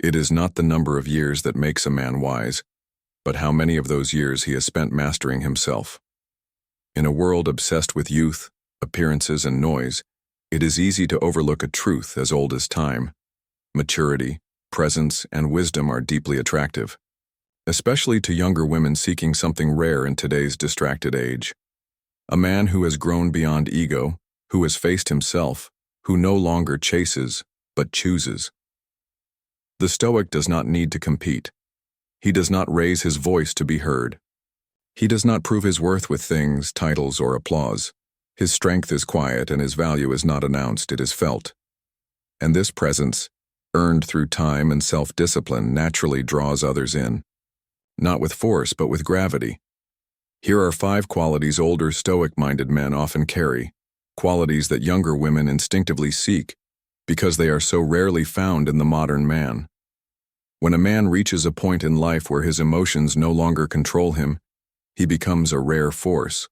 It is not the number of years that makes a man wise, but how many of those years he has spent mastering himself. In a world obsessed with youth, appearances, and noise, it is easy to overlook a truth as old as time. Maturity, presence, and wisdom are deeply attractive, especially to younger women seeking something rare in today's distracted age. A man who has grown beyond ego, who has faced himself, who no longer chases, but chooses. The Stoic does not need to compete. He does not raise his voice to be heard. He does not prove his worth with things, titles, or applause. His strength is quiet and his value is not announced, it is felt. And this presence, earned through time and self-discipline, naturally draws others in. Not with force, but with gravity. Here are 5 qualities older Stoic-minded men often carry, qualities that younger women instinctively seek, because they are so rarely found in the modern man. When a man reaches a point in life where his emotions no longer control him, he becomes a rare force.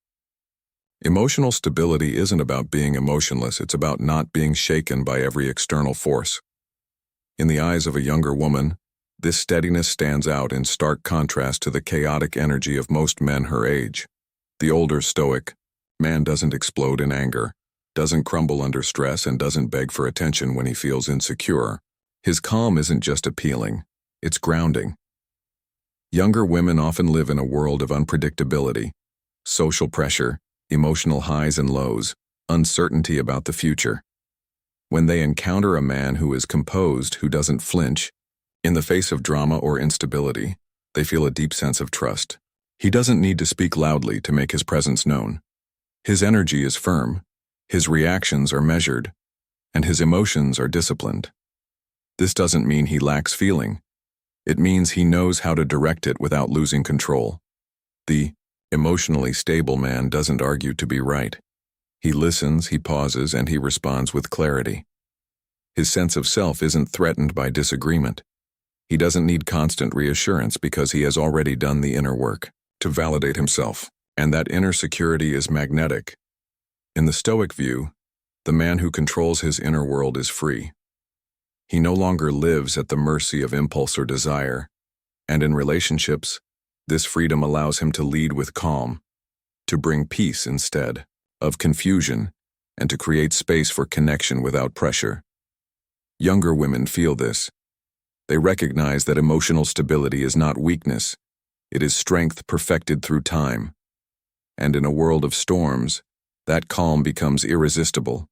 Emotional stability isn't about being emotionless, it's about not being shaken by every external force. In the eyes of a younger woman, this steadiness stands out in stark contrast to the chaotic energy of most men her age. The older Stoic man doesn't explode in anger, doesn't crumble under stress, and doesn't beg for attention when he feels insecure. His calm isn't just appealing, it's grounding. Younger women often live in a world of unpredictability, social pressure, emotional highs and lows, uncertainty about the future. When they encounter a man who is composed, who doesn't flinch, in the face of drama or instability, they feel a deep sense of trust. He doesn't need to speak loudly to make his presence known. His energy is firm, his reactions are measured, and his emotions are disciplined. This doesn't mean he lacks feeling. It means he knows how to direct it without losing control. The emotionally stable man doesn't argue to be right. He listens, he pauses, and he responds with clarity. His sense of self isn't threatened by disagreement. He doesn't need constant reassurance because he has already done the inner work to validate himself, and that inner security is magnetic. In the Stoic view, the man who controls his inner world is free. He no longer lives at the mercy of impulse or desire, and in relationships, this freedom allows him to lead with calm, to bring peace instead of confusion, and to create space for connection without pressure. Younger women feel this. They recognize that emotional stability is not weakness, it is strength perfected through time. And in a world of storms, that calm becomes irresistible.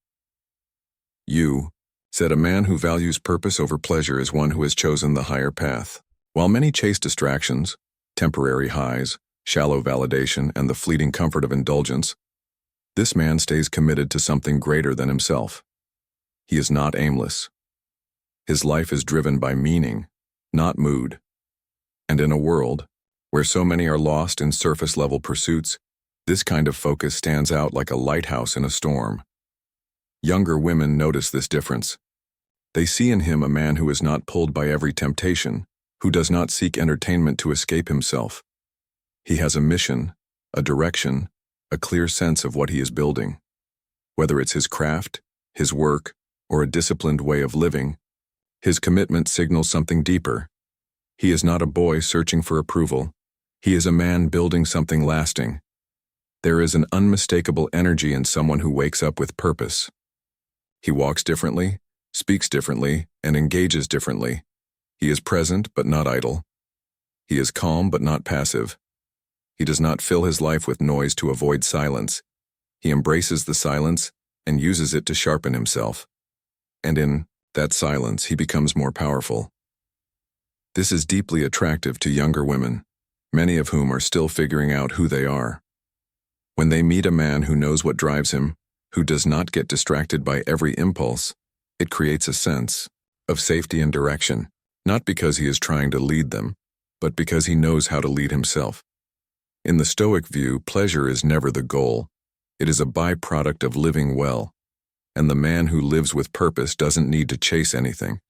You, said a man who values purpose over pleasure is one who has chosen the higher path. While many chase distractions, temporary highs, shallow validation, and the fleeting comfort of indulgence, this man stays committed to something greater than himself. He is not aimless. His life is driven by meaning, not mood. And in a world where so many are lost in surface-level pursuits, this kind of focus stands out like a lighthouse in a storm. Younger women notice this difference. They see in him a man who is not pulled by every temptation, who does not seek entertainment to escape himself. He has a mission, a direction, a clear sense of what he is building. Whether it's his craft, his work, or a disciplined way of living, his commitment signals something deeper. He is not a boy searching for approval. He is a man building something lasting. There is an unmistakable energy in someone who wakes up with purpose. He walks differently, speaks differently, and engages differently. He is present but not idle. He is calm but not passive. He does not fill his life with noise to avoid silence. He embraces the silence and uses it to sharpen himself. And in that silence, he becomes more powerful. This is deeply attractive to younger women, many of whom are still figuring out who they are. When they meet a man who knows what drives him, who does not get distracted by every impulse, it creates a sense of safety and direction, not because he is trying to lead them, but because he knows how to lead himself. In the Stoic view, pleasure is never the goal. It is a byproduct of living well, and the man who lives with purpose doesn't need to chase anything.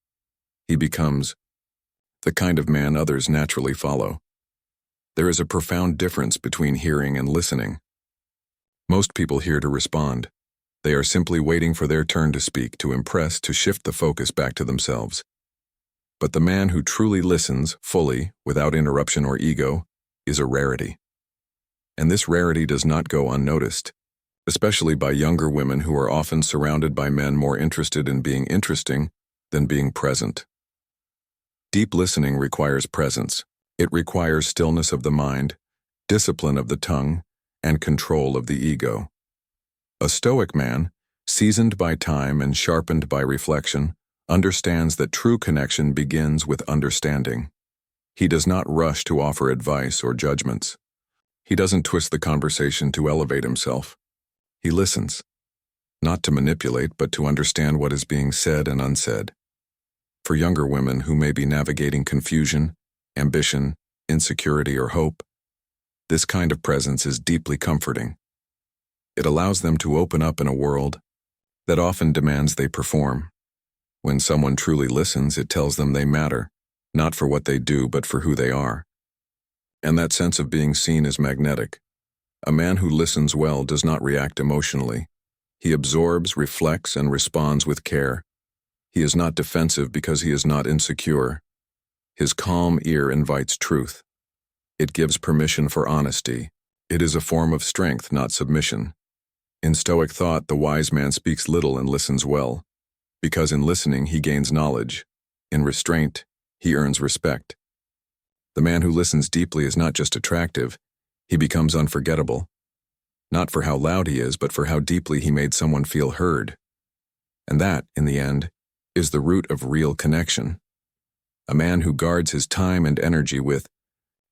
He becomes the kind of man others naturally follow. There is a profound difference between hearing and listening. Most people hear to respond. They are simply waiting for their turn to speak, to impress, to shift the focus back to themselves. But the man who truly listens, fully, without interruption or ego, is a rarity. And this rarity does not go unnoticed, especially by younger women who are often surrounded by men more interested in being interesting than being present. Deep listening requires presence. It requires stillness of the mind, discipline of the tongue, and control of the ego. A Stoic man, seasoned by time and sharpened by reflection, understands that true connection begins with understanding. He does not rush to offer advice or judgments. He doesn't twist the conversation to elevate himself. He listens, not to manipulate, but to understand what is being said and unsaid. For younger women who may be navigating confusion, ambition, insecurity, or hope, this kind of presence is deeply comforting. It allows them to open up in a world that often demands they perform. When someone truly listens, it tells them they matter, not for what they do, but for who they are. And that sense of being seen is magnetic. A man who listens well does not react emotionally. He absorbs, reflects, and responds with care. He is not defensive because he is not insecure. His calm ear invites truth. It gives permission for honesty. It is a form of strength, not submission. In Stoic thought, the wise man speaks little and listens well, because in listening he gains knowledge. In restraint, he earns respect. The man who listens deeply is not just attractive, he becomes unforgettable. Not for how loud he is, but for how deeply he made someone feel heard. And that, in the end, is the root of real connection. A man who guards his time and energy with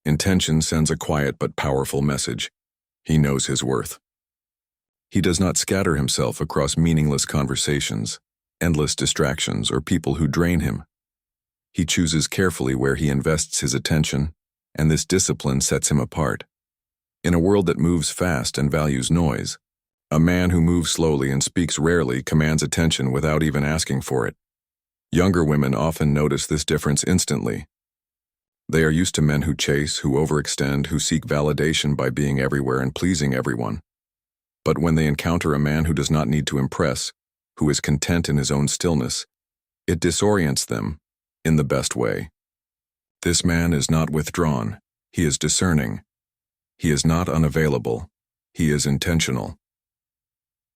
intention sends a quiet but powerful message. He knows his worth. He does not scatter himself across meaningless conversations, endless distractions, or people who drain him. He chooses carefully where he invests his attention, and this discipline sets him apart. In a world that moves fast and values noise, a man who moves slowly and speaks rarely commands attention without even asking for it. Younger women often notice this difference instantly. They are used to men who chase, who overextend, who seek validation by being everywhere and pleasing everyone. But when they encounter a man who does not need to impress, who is content in his own stillness, it disorients them in the best way. This man is not withdrawn. He is discerning. He is not unavailable. He is intentional.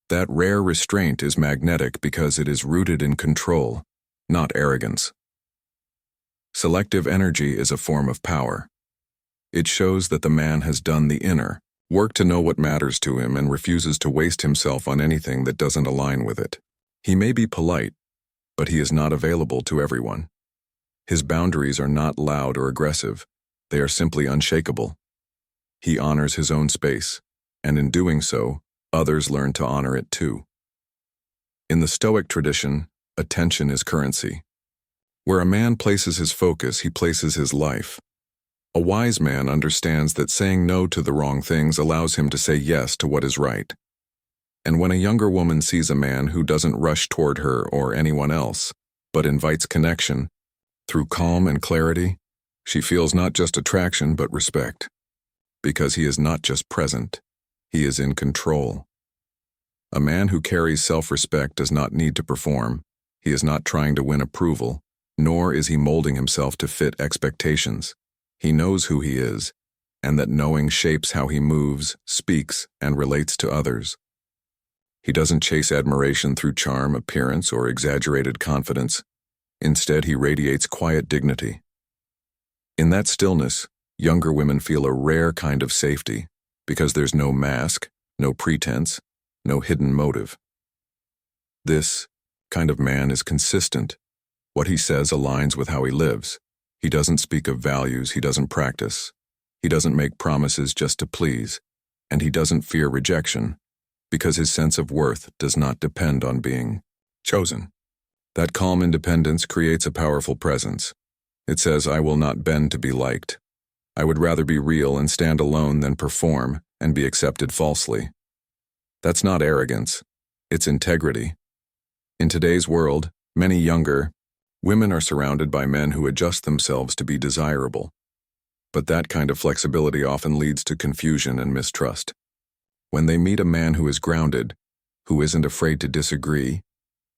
That rare restraint is magnetic because it is rooted in control, not arrogance. Selective energy is a form of power. It shows that the man has done the inner work to know what matters to him and refuses to waste himself on anything that doesn't align with it. He may be polite, but he is not available to everyone. His boundaries are not loud or aggressive. They are simply unshakable. He honors his own space, and in doing so, others learn to honor it too. In the Stoic tradition, attention is currency. Where a man places his focus, he places his life. A wise man understands that saying no to the wrong things allows him to say yes to what is right. And when a younger woman sees a man who doesn't rush toward her or anyone else, but invites connection, through calm and clarity, she feels not just attraction but respect. Because he is not just present, he is in control. A man who carries self-respect does not need to perform. He is not trying to win approval, nor is he molding himself to fit expectations. He knows who he is, and that knowing shapes how he moves, speaks, and relates to others. He doesn't chase admiration through charm, appearance, or exaggerated confidence. Instead, he radiates quiet dignity. In that stillness, younger women feel a rare kind of safety, because there's no mask, no pretense, no hidden motive. This kind of man is consistent. What he says aligns with how he lives. He doesn't speak of values he doesn't practice. He doesn't make promises just to please, and he doesn't fear rejection, because his sense of worth does not depend on being chosen. That calm independence creates a powerful presence. It says, I will not bend to be liked. I would rather be real and stand alone than perform and be accepted falsely. That's not arrogance. It's integrity. In today's world, many younger women are surrounded by men who adjust themselves to be desirable. But that kind of flexibility often leads to confusion and mistrust. When they meet a man who is grounded, who isn't afraid to disagree,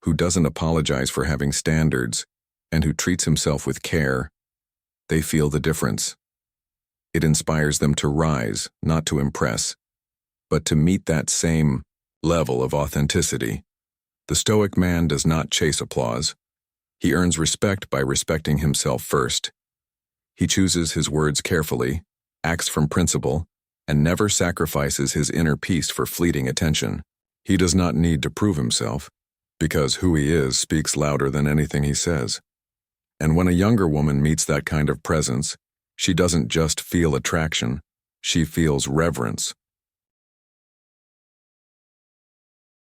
who doesn't apologize for having standards, and who treats himself with care, they feel the difference. It inspires them to rise, not to impress, but to meet that same level of authenticity. The Stoic man does not chase applause. He earns respect by respecting himself first. He chooses his words carefully, acts from principle, and never sacrifices his inner peace for fleeting attention. He does not need to prove himself, because who he is speaks louder than anything he says. And when a younger woman meets that kind of presence, she doesn't just feel attraction, she feels reverence.